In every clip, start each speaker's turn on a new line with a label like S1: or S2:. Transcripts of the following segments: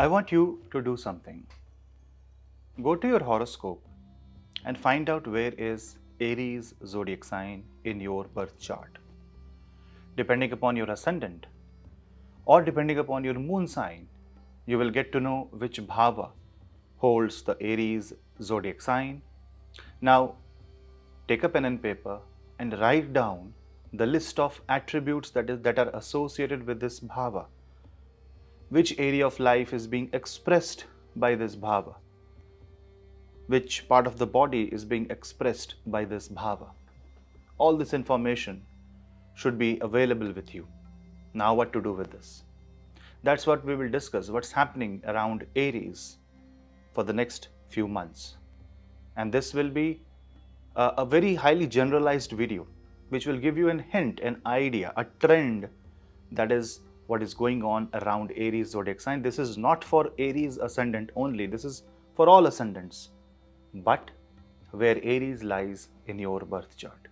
S1: want you to do something. Go to your horoscope and find out where is Aries zodiac sign in your birth chart. Depending upon your ascendant or depending upon your moon sign, you will get to know which bhava holds the Aries zodiac sign. Now, take a pen and paper and write down the list of attributes that are associated with this bhava. Which area of life is being expressed by this bhava? Which part of the body is being expressed by this bhava? All this information should be available with you. Now what to do with this? That's what we will discuss, what's happening around Aries for the next few months. And this will be a very highly generalized video, which will give you a hint, an idea, a trend that is what is going on around Aries zodiac sign. This is not for Aries ascendant only, this is for all ascendants, but where Aries lies in your birth chart.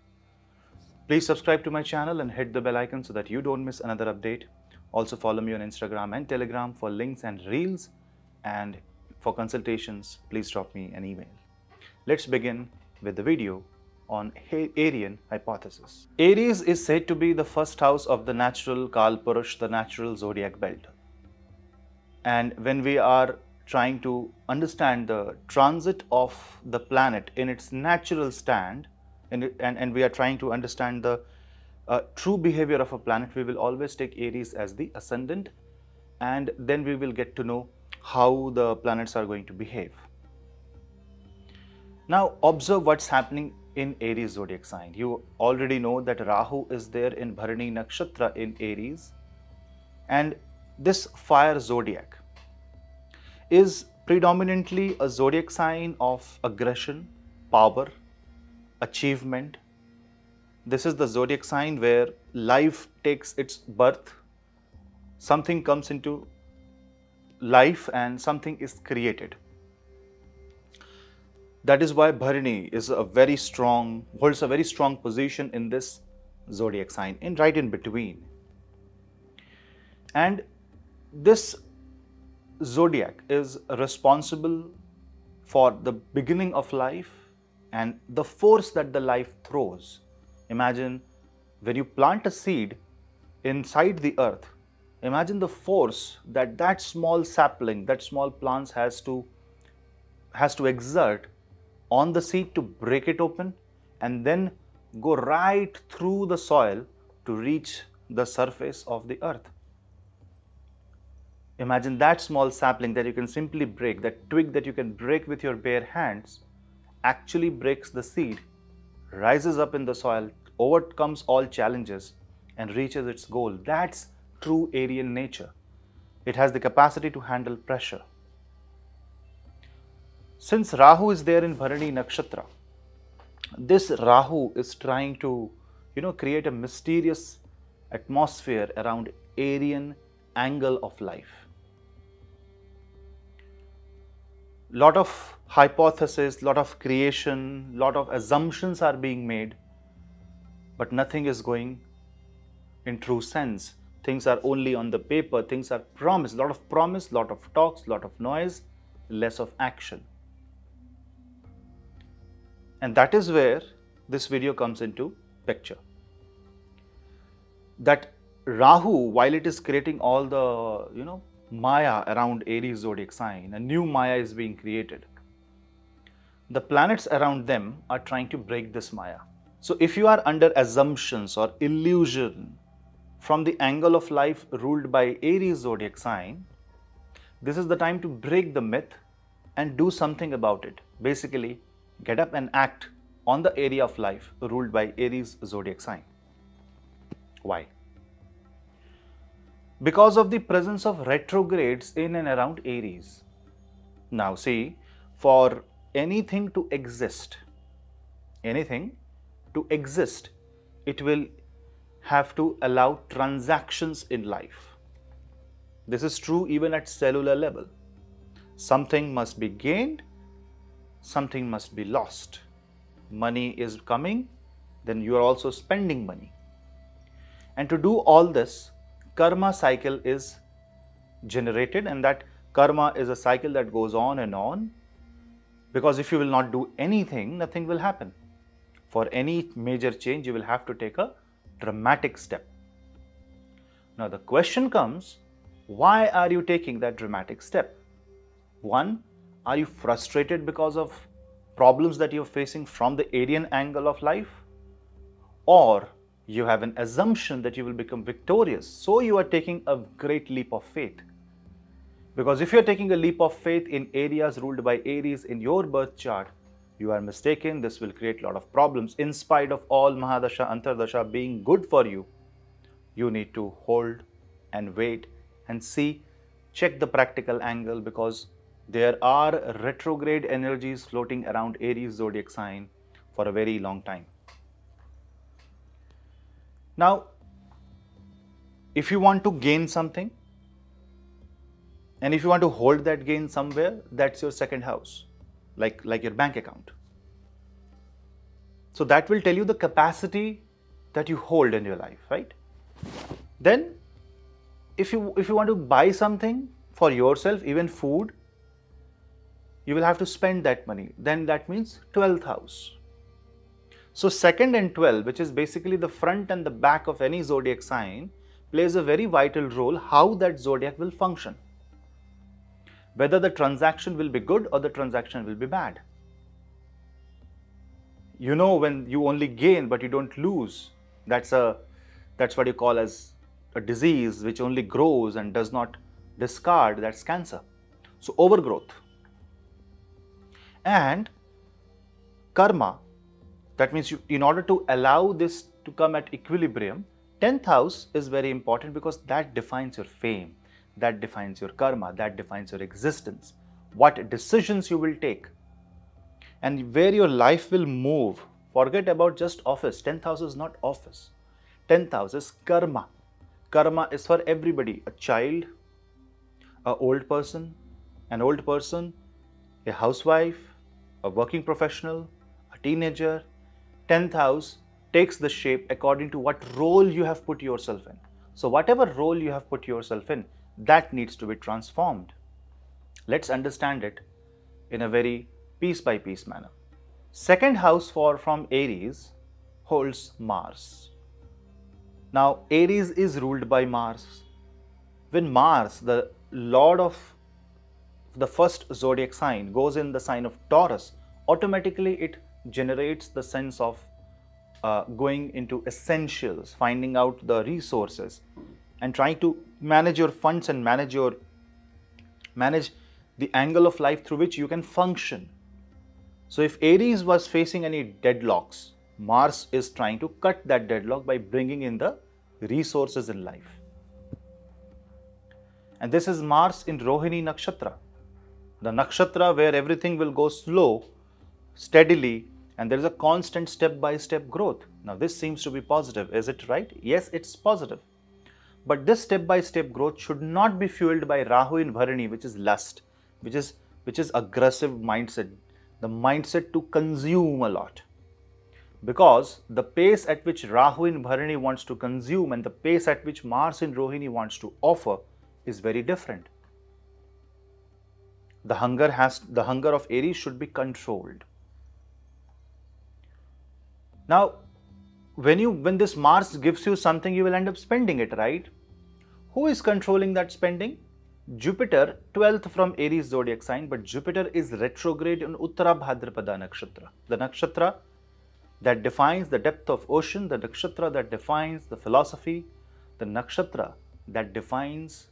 S1: Please subscribe to my channel and hit the bell icon so that you don't miss another update. Also follow me on Instagram and Telegram for links and reels, and for consultations, please drop me an email. Let's begin with the video on Aryan hypothesis. Aries is said to be the first house of the natural Kal Purush, the natural zodiac belt. And when we are trying to understand the transit of the planet in its natural stand, and we are trying to understand the true behavior of a planet, we will always take Aries as the ascendant, and then we will get to know how the planets are going to behave. Now observe what's happening in Aries zodiac sign. You already know that Rahu is there in Bharani Nakshatra in Aries, and this fire zodiac is predominantly a zodiac sign of aggression, power, achievement. This is the zodiac sign where life takes its birth, something comes into life and something is created. That is why Bharani is holds a very strong position in this zodiac sign, right in between. And this zodiac is responsible for the beginning of life and the force that the life throws. Imagine when you plant a seed inside the earth, imagine the force that small sapling, that small plant has to exert on the seed to break it open and then go right through the soil to reach the surface of the earth. Imagine that small sapling that you can simply break, that twig that you can break with your bare hands, actually breaks the seed, rises up in the soil, overcomes all challenges and reaches its goal. That's true Aryan nature. It has the capacity to handle pressure. Since Rahu is there in Bharani Nakshatra, this Rahu is trying to, create a mysterious atmosphere around Aryan angle of life. Lot of hypotheses, lot of creation, lot of assumptions are being made, but nothing is going in true sense. Things are only on the paper, things are promised, lot of promise, lot of talks, lot of noise, less of action. And that is where this video comes into picture. That Rahu, while it is creating all the, Maya around Aries zodiac sign, a new Maya is being created. The planets around them are trying to break this Maya. So if you are under assumptions or illusion from the angle of life ruled by Aries zodiac sign, this is the time to break the myth and do something about it. Basically, get up and act on the area of life ruled by Aries zodiac sign. Why? Because of the presence of retrogrades in and around Aries. Now see, for anything to exist, it will have to allow transactions in life. This is true even at cellular level. Something must be gained, something must be lost. Money is coming, then you are also spending money. And to do all this, karma cycle is generated, and that Karma is a cycle that goes on and on, because if you will not do anything, nothing will happen. For any major change, you will have to take a dramatic step. Now the question comes, why are you taking that dramatic step? One, are you frustrated because of problems that you're facing from the Aryan angle of life? Or you have an assumption that you will become victorious, so you are taking a great leap of faith. Because if you're taking a leap of faith in areas ruled by Aries in your birth chart, you are mistaken. This will create a lot of problems. In spite of all Mahadasha, Antardasha being good for you, you need to hold and wait and see, check the practical angle, because there are retrograde energies floating around Aries zodiac sign for a very long time. Now, if you want to gain something, and if you want to hold that gain somewhere, that's your second house, like your bank account. So that will tell you the capacity that you hold in your life, right? Then, if you want to buy something for yourself, even food, you will have to spend that money. Then that means 12th house. So 2nd and 12, which is basically the front and the back of any zodiac sign, plays a very vital role how that zodiac will function. Whether the transaction will be good or the transaction will be bad. You know, when you only gain but you don't lose, that's what you call as a disease which only grows and does not discard, that's cancer. So overgrowth. And karma, that means in order to allow this to come at equilibrium, 10th house is very important, because that defines your fame, that defines your karma, that defines your existence, what decisions you will take, and where your life will move. Forget about just office. 10th house is not office. 10th house is karma. Karma is for everybody, a child, an old person, a housewife, a working professional, a teenager. 10th house takes the shape according to what role you have put yourself in. So whatever role you have put yourself in, that needs to be transformed. Let's understand it in a very piece by piece manner. Second house from Aries holds Mars. Now Aries is ruled by Mars. When Mars, the lord of the first zodiac sign, goes in the sign of Taurus, automatically it generates the sense of going into essentials, finding out the resources and trying to manage your funds and manage the angle of life through which you can function. So if Aries was facing any deadlocks, Mars is trying to cut that deadlock by bringing in the resources in life. And this is Mars in Rohini Nakshatra, the nakshatra where everything will go slow, steadily, and there is a constant step-by-step growth. Now this seems to be positive, is it right? Yes, it's positive. But this step-by-step growth should not be fueled by Rahu in Bharani, which is lust, which is aggressive mindset, the mindset to consume a lot. Because the pace at which Rahu in Bharani wants to consume and the pace at which Mars in Rohini wants to offer is very different. The hunger of Aries should be controlled. Now, when this Mars gives you something, you will end up spending it, right? Who is controlling that spending? Jupiter, 12th from Aries zodiac sign, but Jupiter is retrograde in Uttara Bhadrapada nakshatra, the nakshatra that defines the depth of ocean, the nakshatra that defines the philosophy, the nakshatra that defines,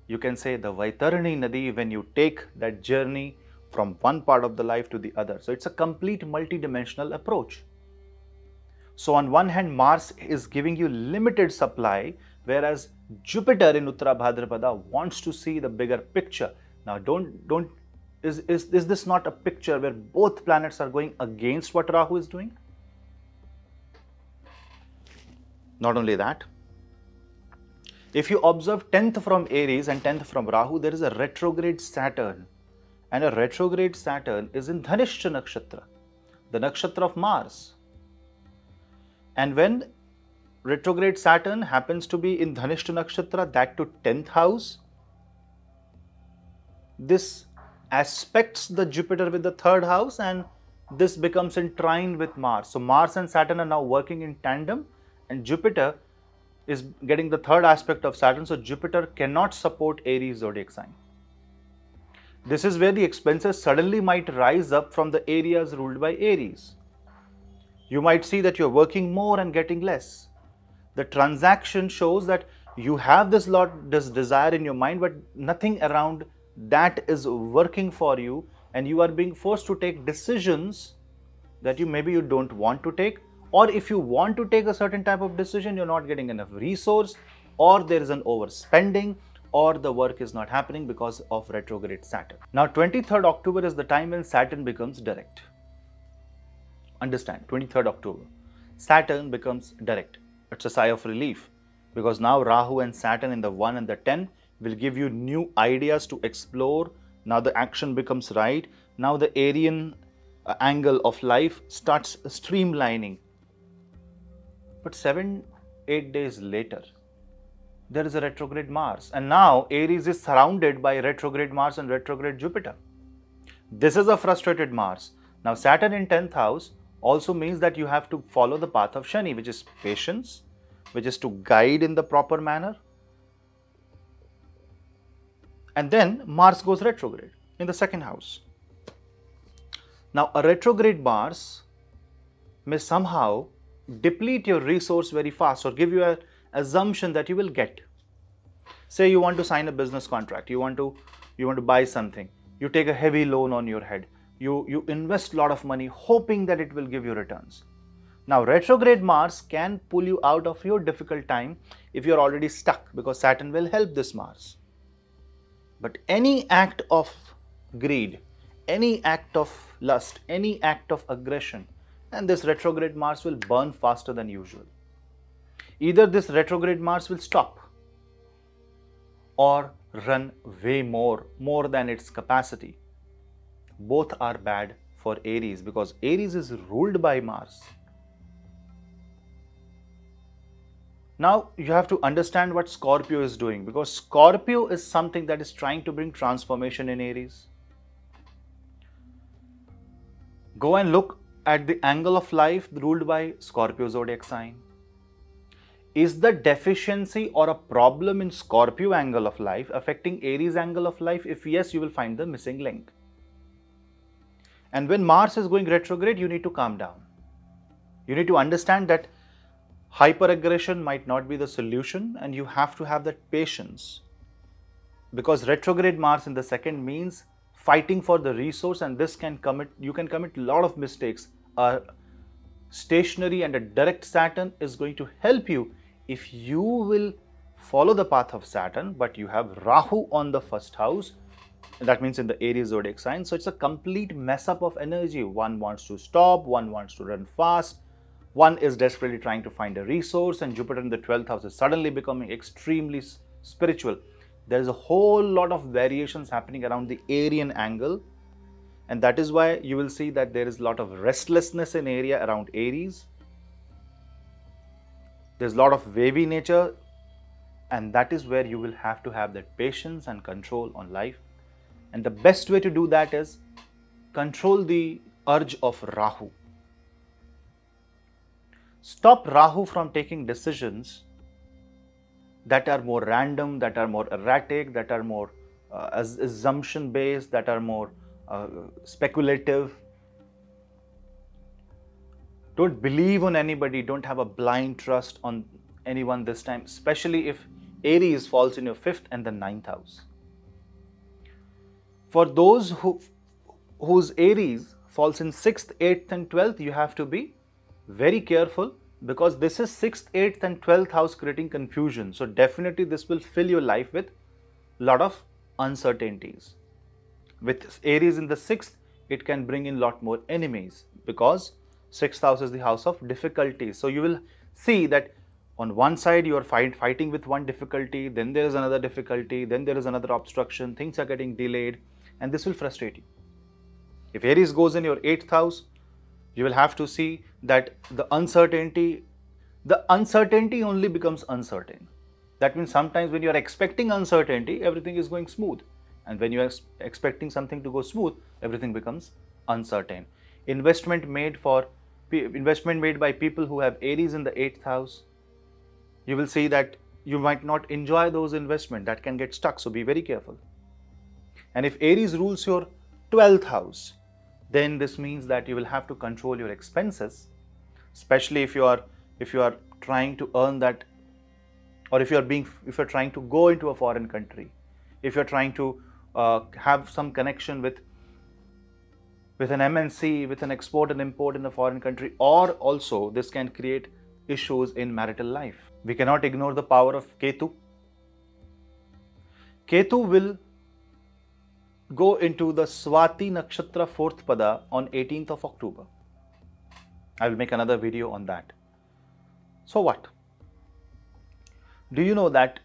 S1: you can say, the Vaitarani Nadi when you take that journey from one part of the life to the other. So it's a complete multi-dimensional approach. So on one hand, Mars is giving you limited supply, whereas Jupiter in Uttara Bhadrapada wants to see the bigger picture. Now is this not a picture where both planets are going against what Rahu is doing? Not only that, if you observe 10th from Aries and 10th from Rahu, there is a retrograde Saturn, and a retrograde Saturn is in Dhanishta nakshatra, the nakshatra of Mars. And when retrograde Saturn happens to be in Dhanishta nakshatra, that to 10th house, this aspects the Jupiter with the third house, and this becomes in trine with Mars. So Mars and Saturn are now working in tandem, and Jupiter is getting the third aspect of Saturn. So Jupiter cannot support Aries zodiac sign. This is where the expenses suddenly might rise up from the areas ruled by Aries. You might see that you're working more and getting less. The transaction shows that you have this desire in your mind, but nothing around that is working for you, and you are being forced to take decisions that maybe you don't want to take, or if you want to take a certain type of decision, you're not getting enough resource, or there is an overspending, or the work is not happening because of retrograde Saturn. Now 23rd October is the time when Saturn becomes direct. Understand, 23rd October, Saturn becomes direct. It's a sigh of relief, because now Rahu and Saturn in the 1 and the 10 will give you new ideas to explore. Now the action becomes right. Now the Aryan angle of life starts streamlining. But 7-8 days later, there is a retrograde Mars, and now Aries is surrounded by retrograde Mars and retrograde Jupiter. This is a frustrated Mars. Now Saturn in 10th house also means that you have to follow the path of Shani, which is patience, which is to guide in the proper manner. And then Mars goes retrograde in the 2nd house. Now a retrograde Mars may somehow deplete your resource very fast, or give you an assumption that you will get. Say you want to sign a business contract, you want to buy something, you take a heavy loan on your head, you invest a lot of money hoping that it will give you returns. Now retrograde Mars can pull you out of your difficult time if you're already stuck, because Saturn will help this Mars. But any act of greed, any act of lust, any act of aggression, and this retrograde Mars will burn faster than usual. Either this retrograde Mars will stop or run way more than its capacity. Both are bad for Aries, because Aries is ruled by Mars. Now you have to understand what Scorpio is doing, because Scorpio is something that is trying to bring transformation in Aries. Go and look at the angle of life ruled by Scorpio zodiac sign. Is the deficiency or a problem in Scorpio angle of life affecting Aries angle of life? If yes, you will find the missing link. And when Mars is going retrograde, you need to calm down. You need to understand that hyper-aggression might not be the solution, and you have to have that patience. Because retrograde Mars in the 2nd means fighting for the resource, and you can commit a lot of mistakes. A stationary and a direct Saturn is going to help you if you will follow the path of Saturn, but you have Rahu on the 1st house. That means in the Aries zodiac sign. So it's a complete mess up of energy. One wants to stop, one wants to run fast, one is desperately trying to find a resource, and Jupiter in the 12th house is suddenly becoming extremely spiritual. There's a whole lot of variations happening around the Aryan angle, and that is why you will see that there is a lot of restlessness in area around Aries. There's a lot of wavy nature, and that is where you will have to have that patience and control on life. And the best way to do that is control the urge of Rahu. Stop Rahu from taking decisions that are more random, that are more erratic, that are more assumption based, that are more speculative. Don't believe on anybody, don't have a blind trust on anyone this time, especially if Aries falls in your 5th and the 9th house. For those whose Aries falls in 6th, 8th and 12th, you have to be very careful, because this is 6th, 8th and 12th house creating confusion. So definitely this will fill your life with a lot of uncertainties. With Aries in the 6th, it can bring in a lot more enemies, because 6th house is the house of difficulties. So you will see that on one side you are fighting with one difficulty, then there is another difficulty, then there is another obstruction, things are getting delayed, and this will frustrate you. If Aries goes in your 8th house, you will have to see that the uncertainty only becomes uncertain. That means sometimes when you are expecting uncertainty, everything is going smooth. And when you are expecting something to go smooth, everything becomes uncertain. Investment made by people who have Aries in the 8th house, you will see that you might not enjoy those investments. That can get stuck, so be very careful. And if Aries rules your 12th house, then this means that you will have to control your expenses, especially if you are trying to earn that, or if you're trying to go into a foreign country, if you're trying to have some connection with an MNC, with an export and import in a foreign country, or also this can create issues in marital life. We cannot ignore the power of Ketu. Ketu will go into the Swati Nakshatra 4th Pada on 18th of October. I will make another video on that. So what? Do you know that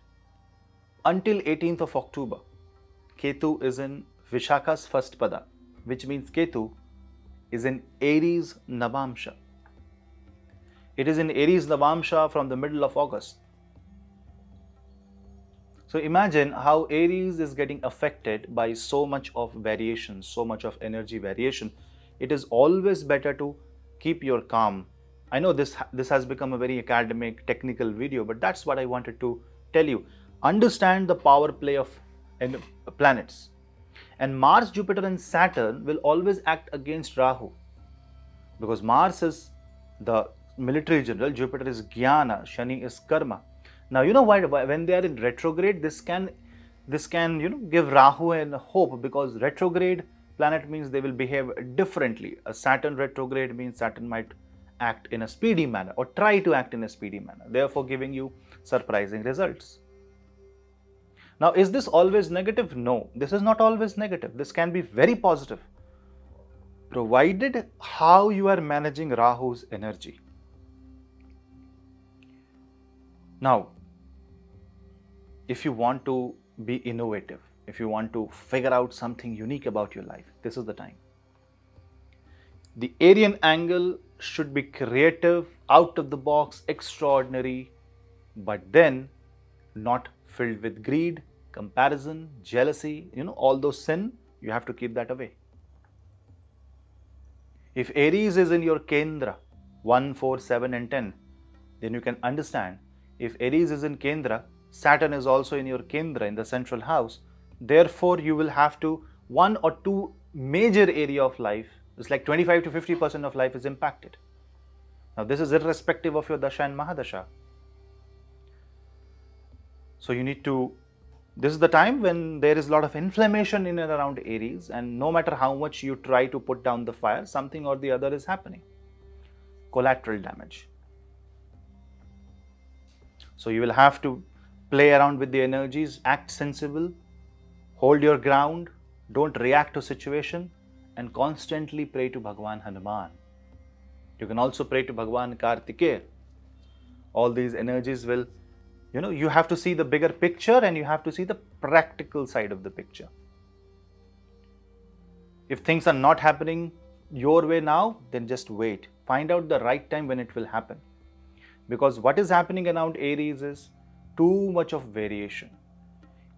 S1: until 18th of October, Ketu is in Vishakha's 1st Pada, which means Ketu is in Aries Navamsha. It is in Aries Navamsha from the middle of August. So imagine how Aries is getting affected by so much of variation, so much of energy variation. It is always better to keep your calm. I know this has become a very academic, technical video, but that's what I wanted to tell you. Understand the power play of planets. And Mars, Jupiter and Saturn will always act against Rahu, because Mars is the military general, Jupiter is Jnana, Shani is Karma. Now you know why when they are in retrograde, this can give Rahu a hope, because retrograde planet means they will behave differently. A Saturn retrograde means Saturn might act in a speedy manner or try to act in a speedy manner, therefore giving you surprising results. Now, is this always negative? No, this is not always negative. This can be very positive, provided how you are managing Rahu's energy. Now, if you want to be innovative, if you want to figure out something unique about your life, this is the time. The Arian angle should be creative, out of the box, extraordinary, but then not filled with greed, comparison, jealousy, all those sin, you have to keep that away. If Aries is in your Kendra 1, 4, 7 and 10, then you can understand. If Aries is in Kendra, Saturn is also in your Kendra in the central house. Therefore, you will have to, one or two major area of life, it's like 25 to 50% of life is impacted. Now, this is irrespective of your Dasha and Mahadasha. So, you need to, this is the time when there is a lot of inflammation in and around Aries, and no matter how much you try to put down the fire, something or the other is happening. Collateral damage. So, you will have to play around with the energies, act sensible, hold your ground, don't react to situation, and constantly pray to Bhagwan Hanuman. You can also pray to Bhagwan Kartikeya. All these energies will, you have to see the bigger picture and you have to see the practical side of the picture. If things are not happening your way now, then just wait. Find out the right time when it will happen. Because what is happening around Aries is too much of variation.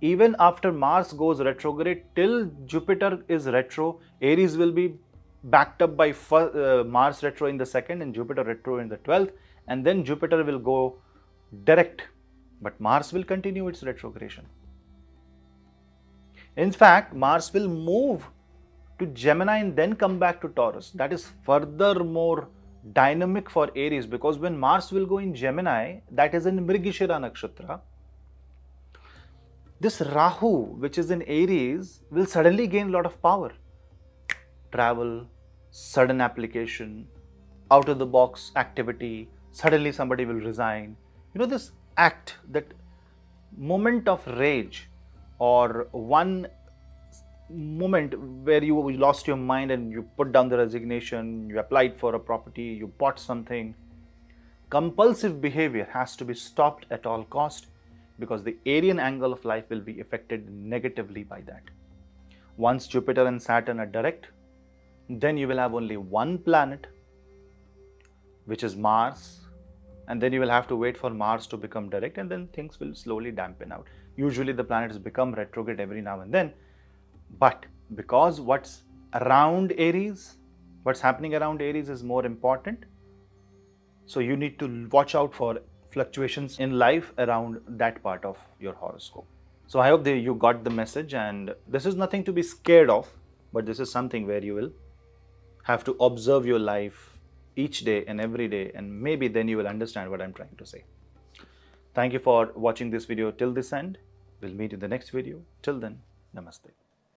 S1: Even after Mars goes retrograde, till Jupiter is retro, Aries will be backed up by Mars retro in the 2nd and Jupiter retro in the 12th, and then Jupiter will go direct, but Mars will continue its retrogression. In fact, Mars will move to Gemini and then come back to Taurus. That is further more dynamic for Aries, because when Mars will go in Gemini, that is in Mrigashira Nakshatra, this Rahu, which is in Aries, will suddenly gain a lot of power. Travel, sudden application, out of the box activity, suddenly somebody will resign. This act, that moment of rage, or one moment where you lost your mind and you put down the resignation, you applied for a property, you bought something. Compulsive behavior has to be stopped at all cost, because the Arian angle of life will be affected negatively by that. Once Jupiter and Saturn are direct, then you will have only one planet, which is Mars, and then you will have to wait for Mars to become direct, and then things will slowly dampen out. Usually the planets become retrograde every now and then, But because what's around Aries, what's happening around Aries is more important, so you need to watch out for fluctuations in life around that part of your horoscope. So I hope that you got the message, and this is nothing to be scared of, but this is something where you will have to observe your life each day and every day, and maybe then you will understand what I'm trying to say. Thank you for watching this video till this end. We'll meet in the next video. Till then, namaste.